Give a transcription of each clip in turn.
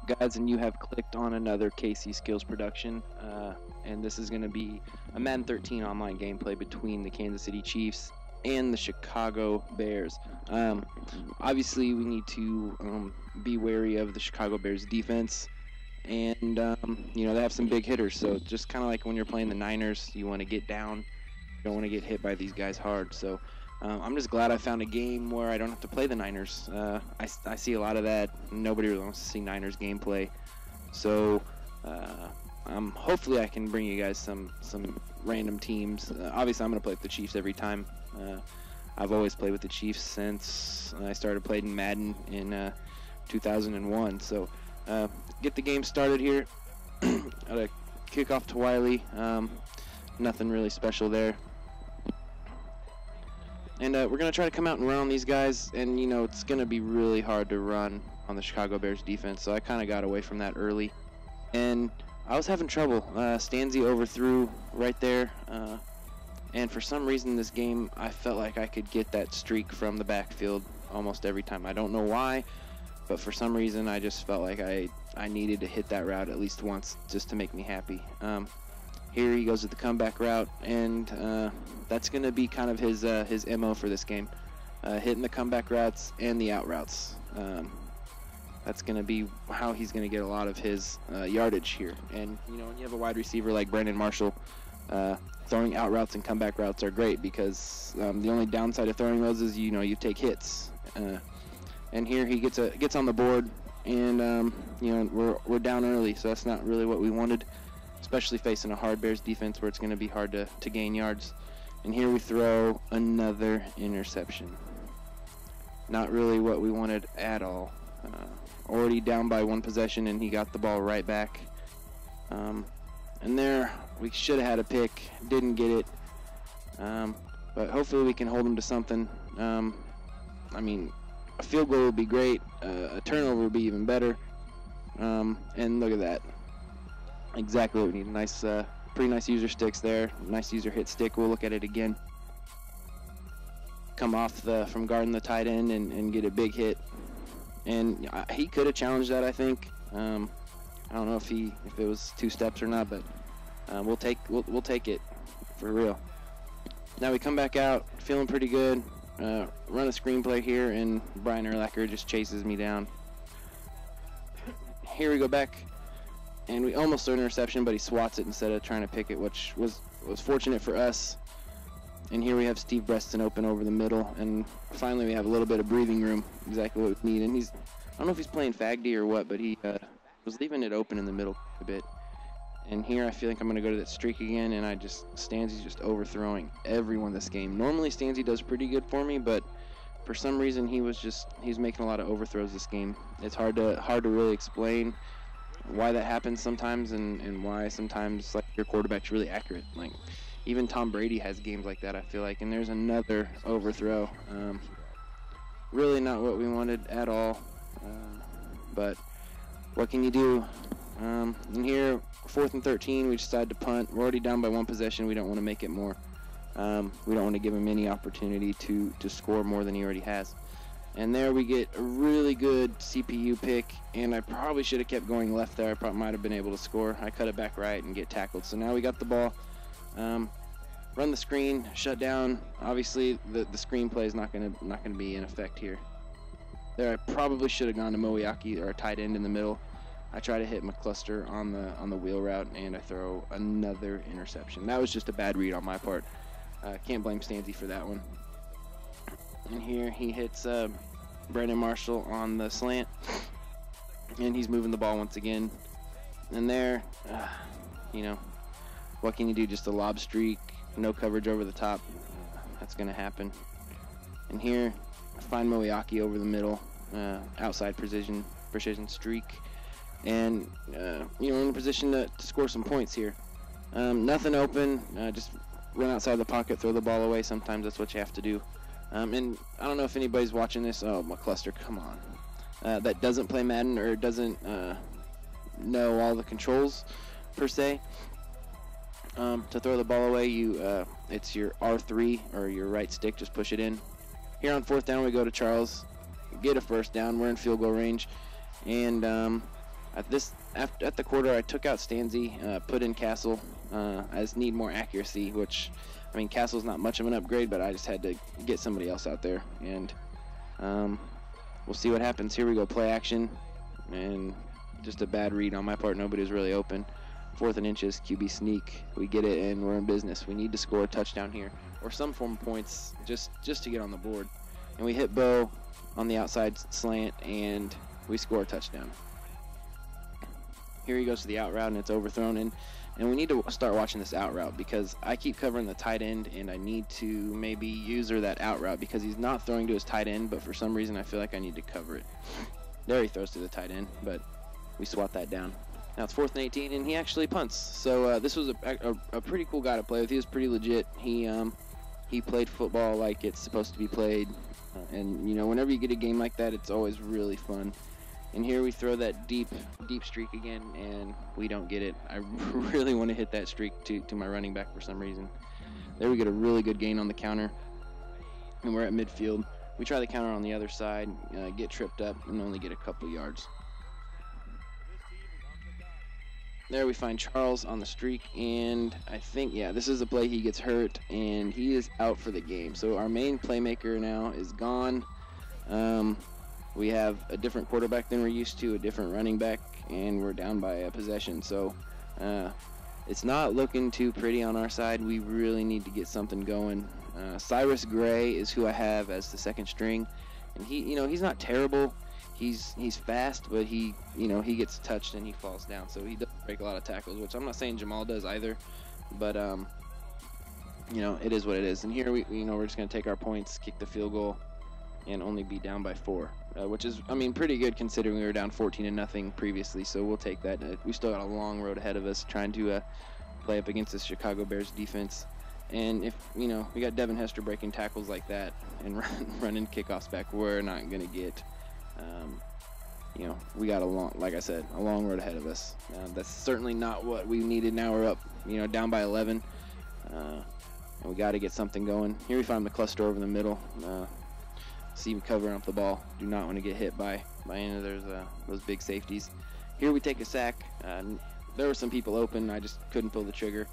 guys, and you have clicked on another KC Skills production, and this is going to be a Madden 13 online gameplay between the Kansas City Chiefs and the Chicago Bears. Obviously, we need to be wary of the Chicago Bears defense, and they have some big hitters. So just kind of like when you're playing the Niners, you want to get down, you don't want to get hit by these guys hard. So I'm just glad I found a game where I don't have to play the Niners. I see a lot of that. Nobody really wants to see Niners gameplay. So hopefully I can bring you guys some random teams. Obviously I'm going to play with the Chiefs every time. I've always played with the Chiefs since I started playing Madden in 2001. So get the game started here. Got a kickoff to Wiley. Nothing really special there. And we're going to try to come out and run on these guys, and it's going to be really hard to run on the Chicago Bears defense, so I kind of got away from that early. And I was having trouble. Stanzi overthrew right there, and for some reason this game I felt like I could get that streak from the backfield almost every time. I don't know why, but for some reason I just felt like I needed to hit that route at least once just to make me happy. Here he goes with the comeback route, and that's going to be kind of his MO for this game, hitting the comeback routes and the out routes. That's going to be how he's going to get a lot of his yardage here. And when you have a wide receiver like Brandon Marshall, throwing out routes and comeback routes are great because the only downside of throwing those is you take hits. And here he gets on the board, and we're down early, so that's not really what we wanted, especially facing a hard Bears defense where it's going to be hard to gain yards. And here we throw another interception. Not really what we wanted at all. Already down by one possession, and he got the ball right back. And there, we should have had a pick. Didn't get it. But hopefully we can hold him to something. I mean, a field goal would be great. A turnover would be even better. And look at that. Exactly what we need. Nice, pretty nice user sticks there. Nice user hit stick. We'll look at it again. Come off from guarding the tight end and get a big hit. And he could have challenged that, I think. I don't know if it was 2 steps or not, but we'll take it for real. Now we come back out, feeling pretty good. Run a screenplay here, and Brian Urlacher just chases me down. Here we go back. And we almost threw an interception, but he swats it instead of trying to pick it, which was fortunate for us. And here we have Steve Breston open over the middle, and finally we have a little bit of breathing room, exactly what we need. And I don't know if he's playing Fagdy or what, but he was leaving it open in the middle a bit. And here I feel like I'm going to go to that streak again, and Stanzi's just overthrowing everyone this game. Normally Stanzi does pretty good for me, but for some reason he's making a lot of overthrows this game. It's hard to really explain why that happens sometimes, and why sometimes like your quarterback's really accurate. Like even Tom Brady has games like that, I feel like. And there's another overthrow. Really not what we wanted at all, but what can you do? And here, 4th and 13, we decide to punt. We're already down by one possession. We don't want to make it more. We don't want to give him any opportunity to score more than he already has. And there we get a really good CPU pick, and I probably should have kept going left there. I probably might have been able to score. I cut it back right and get tackled. So now we got the ball. Run the screen, shut down. Obviously, the screen play is not gonna be in effect here. There, I probably should have gone to Moiaki or a tight end in the middle. I try to hit McCluster on the wheel route, and I throw another interception. That was just a bad read on my part. Can't blame Stanzi for that one. And here he hits Brandon Marshall on the slant, and he's moving the ball once again. And there, what can you do? Just a lob streak, no coverage over the top. That's going to happen. And here, I find Moiaki over the middle, outside precision streak, and in a position to score some points here. Nothing open, just run outside the pocket, throw the ball away. Sometimes that's what you have to do. And I don't know if anybody's watching this. Oh, McCluster, come on. That doesn't play Madden or doesn't know all the controls per se. To throw the ball away, it's your R3 or your right stick. Just push it in. Here on 4th down, we go to Charles, get a first down. We're in field goal range, and At the quarter, I took out Stanzi, put in Castle. I just need more accuracy, which, I mean, Castle's not much of an upgrade, but I just had to get somebody else out there, and we'll see what happens. Here we go, play action, and just a bad read on my part. Nobody was really open. 4th and inches, QB sneak. We get it, and we're in business. We need to score a touchdown here, or some form of points, just to get on the board. And we hit Bo on the outside slant, and we score a touchdown. Here he goes to the out route, and it's overthrown, and we need to start watching this out route, because I keep covering the tight end, and I need to maybe user that out route, because he's not throwing to his tight end, but for some reason I feel like I need to cover it. There he throws to the tight end, but we swat that down. Now it's 4th and 18, and he actually punts. So this was a pretty cool guy to play with. He was pretty legit. He played football like it's supposed to be played, and you know, whenever you get a game like that, it's always really fun. And here we throw that deep streak again, and we don't get it. I really want to hit that streak to my running back for some reason. There we get a really good gain on the counter, and we're at midfield. We try the counter on the other side, get tripped up, and only get a couple yards. There we find Charles on the streak, and I think, yeah, this is the play he gets hurt, and he is out for the game. So our main playmaker now is gone. We have a different quarterback than we're used to, a different running back, and we're down by a possession. So it's not looking too pretty on our side. We really need to get something going. Cyrus Gray is who I have as the second string, and he's not terrible. He's fast, but he gets touched and he falls down, so he doesn't break a lot of tackles, which I'm not saying Jamal does either, but it is what it is. And here we're just gonna take our points, kick the field goal, and only be down by 4, which is, I mean, pretty good considering we were down 14-0 previously. So we'll take that. We still got a long road ahead of us trying to play up against this Chicago Bears defense. And if we got Devin Hester breaking tackles like that and running kickoffs back, we're not gonna get. We got a long road ahead of us. That's certainly not what we needed. Now we're up, down by 11, and we got to get something going. Here we find McCluster over the middle. See him covering up the ball. Do not want to get hit by any of those big safeties. Here we take a sack. There were some people open. I just couldn't pull the trigger.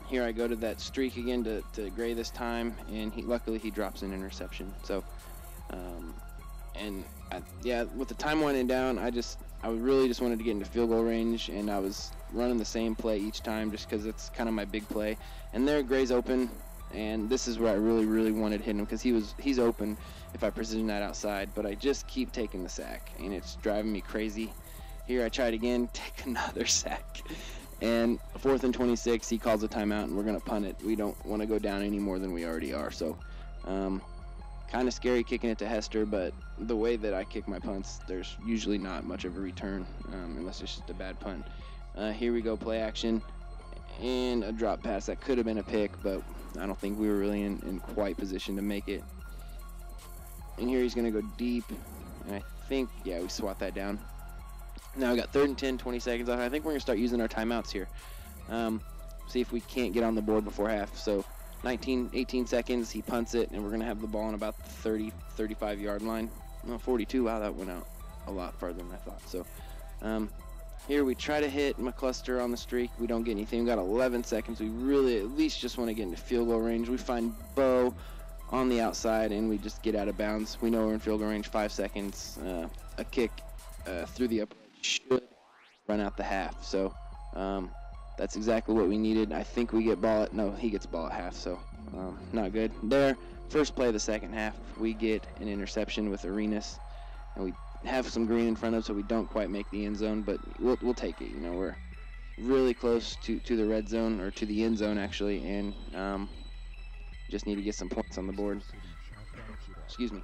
Here I go to that streak again to Gray this time, and luckily he drops an interception. So. With the time winding down, I really just wanted to get into field goal range, and I was running the same play each time just because it's kind of my big play. And there, Gray's open, and this is where I really, really wanted to hit him because he's open if I position that outside, but I just keep taking the sack, and it's driving me crazy. Here I tried again, take another sack, and 4th and 26, he calls a timeout, and we're going to punt it. We don't want to go down any more than we already are, so kind of scary kicking it to Hester, but the way that I kick my punts, there's usually not much of a return unless it's just a bad punt. Here we go, play action, and a drop pass. That could have been a pick, but I don't think we were really in quite position to make it. And here he's going to go deep, and I think, yeah, we swat that down. Now we got 3rd and 10, 20 seconds left. I think we're going to start using our timeouts here. See if we can't get on the board before half. So 18 seconds, he punts it, and we're going to have the ball on about the 30, 35-yard line. No, 42. Wow, that went out a lot farther than I thought. So here we try to hit McCluster on the streak. We don't get anything. We got 11 seconds. We really at least just want to get into field goal range. We find Bo on the outside, and we just get out of bounds. We know we're in field goal range. 5 seconds. A kick through the upper should run out the half. So that's exactly what we needed. I think we get ball at, no, he gets ball at half, so not good. There, first play of the second half, we get an interception with Arenas, and we have some green in front of us, so we don't quite make the end zone, but we'll take it. We're really close to the red zone, or to the end zone, actually, and just need to get some points on the board. Excuse me.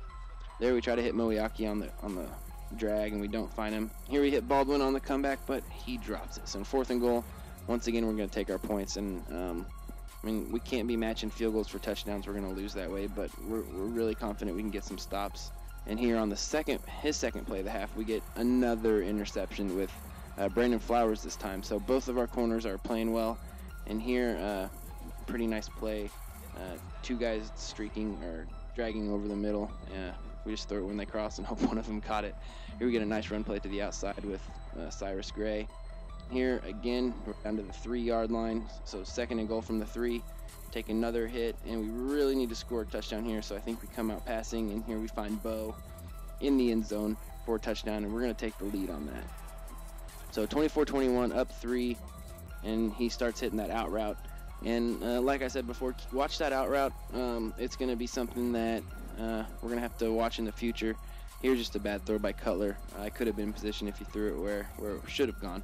There we try to hit Moiaki on the drag, and we don't find him. Here we hit Baldwin on the comeback, but he drops it. So in 4th and goal, once again, we're going to take our points, and I mean, we can't be matching field goals for touchdowns. We're going to lose that way, but we're really confident we can get some stops. And here on his second play of the half, we get another interception with Brandon Flowers this time. So both of our corners are playing well. And here, pretty nice play. 2 guys streaking or dragging over the middle. We just throw it when they cross and hope one of them caught it. Here we get a nice run play to the outside with Cyrus Gray. Here again, we're down to the 3-yard line, so 2nd and goal from the 3. Take another hit, and we really need to score a touchdown here, so I think we come out passing, and here we find Bo in the end zone for a touchdown, and we're going to take the lead on that. So 24-21, up 3, and he starts hitting that out route. And like I said before, watch that out route. It's going to be something that we're going to have to watch in the future. Here's just a bad throw by Cutler. I could have been in position if he threw it where it should have gone.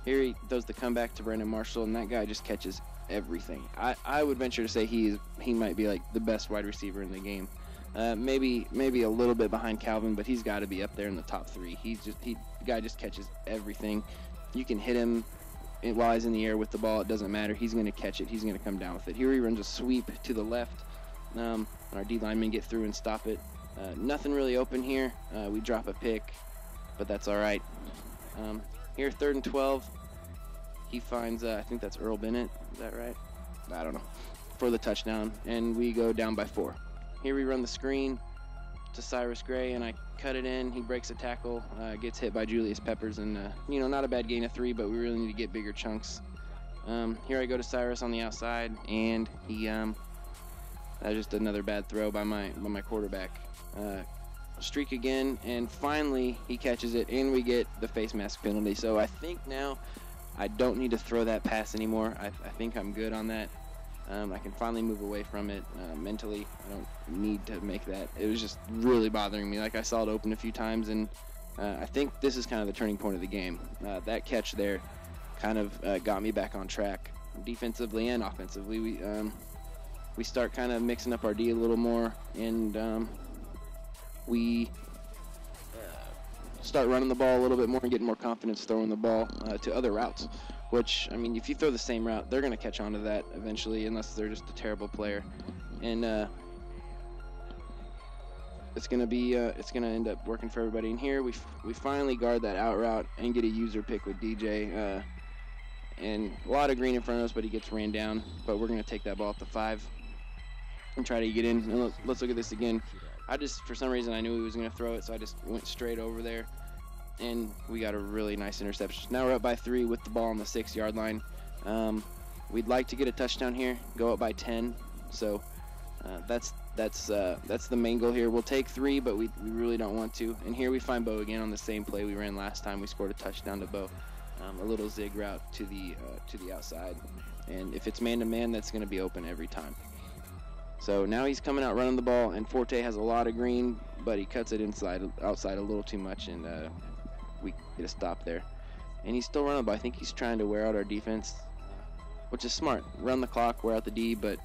Here he throws the comeback to Brandon Marshall, and that guy just catches everything. I would venture to say he might be like the best wide receiver in the game. Maybe a little bit behind Calvin, but he's got to be up there in the top 3. The guy just catches everything. You can hit him while he's in the air with the ball. It doesn't matter. He's going to catch it. He's going to come down with it. Here he runs a sweep to the left. Our D linemen get through and stop it. Nothing really open here. We drop a pick, but that's all right. Here, 3rd and 12. He finds, I think that's Earl Bennett. Is that right? I don't know. For the touchdown, and we go down by 4. Here we run the screen to Cyrus Gray, and I cut it in. He breaks a tackle, gets hit by Julius Peppers, and not a bad gain of 3, but we really need to get bigger chunks. Here I go to Cyrus on the outside, and he that's just another bad throw by my quarterback. Streak again, and finally he catches it, and we get the face mask penalty. So I think now I don't need to throw that pass anymore. I think I'm good on that. I can finally move away from it mentally. I don't need to make that. It was just really bothering me. Like, I saw it open a few times, and I think this is kind of the turning point of the game. That catch there kind of got me back on track defensively and offensively. We start kind of mixing up our D a little more, and we start running the ball a little bit more and getting more confidence throwing the ball to other routes, which, I mean, if you throw the same route, they're going to catch on to that eventually, unless they're just a terrible player. And it's going to end up working for everybody. And here we finally guard that out route and get a user pick with DJ. And a lot of green in front of us, but he gets ran down. But we're going to take that ball at the 5 and try to get in. And let's look at this again. For some reason, I knew he was going to throw it, so I just went straight over there, and we got a really nice interception. Now we're up by 3 with the ball on the 6-yard line. We'd like to get a touchdown here, go up by 10. So that's the main goal here. We'll take 3, but we really don't want to. And here we find Bo again on the same play we ran last time. We scored a touchdown to Bo, a little zig route to the outside. And if it's man-to-man, that's going to be open every time. So now he's coming out running the ball, and Forte has a lot of green, but he cuts it outside a little too much, and we get a stop there. And he's still running the ball. I think he's trying to wear out our defense, which is smart. Run the clock, wear out the D, but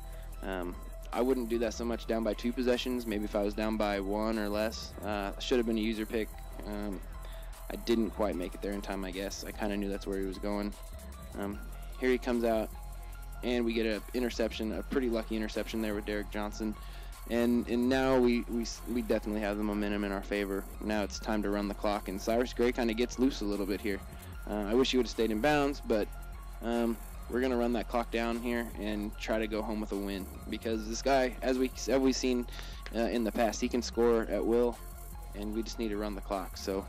I wouldn't do that so much down by 2 possessions. Maybe if I was down by 1 or less. Should have been a user pick. I didn't quite make it there in time, I guess. I kind of knew that's where he was going. Here he comes out, and we get an interception, a pretty lucky interception there with Derek Johnson. And now we definitely have the momentum in our favor. Now it's time to run the clock, and Cyrus Gray kind of gets loose a little bit here. I wish he would have stayed in bounds, but we're going to run that clock down here and try to go home with a win, because this guy, as we've seen in the past, he can score at will, and we just need to run the clock. So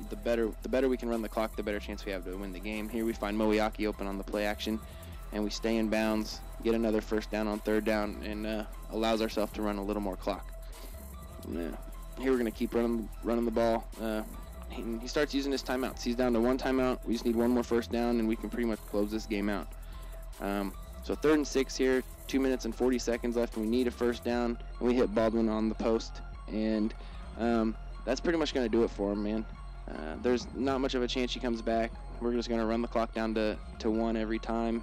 the better we can run the clock, the better chance we have to win the game. Here we find Moiaki open on the play action, and we stay in bounds, get another first down on 3rd down, and allows ourselves to run a little more clock. Here we're going to keep running the ball. He starts using his timeouts. He's down to 1 timeout. We just need 1 more first down, and we can pretty much close this game out. So 3rd and 6 here, 2 minutes and 40 seconds left. We need a first down, and we hit Baldwin on the post, and that's pretty much going to do it for him, man. There's not much of a chance he comes back. We're just going to run the clock down to 1 every time,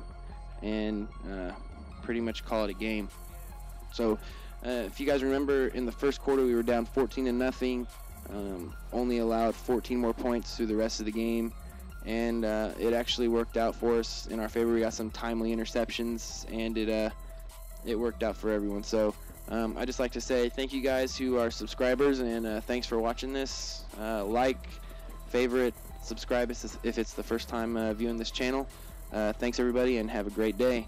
and pretty much call it a game. So if you guys remember, in the first quarter we were down 14-0, only allowed 14 more points through the rest of the game, and it actually worked out for us in our favor. We got some timely interceptions, and it worked out for everyone. So I just like to say thank you guys who are subscribers, and thanks for watching this. Like, favorite, subscribe if it's the first time viewing this channel. Thanks everybody, and have a great day.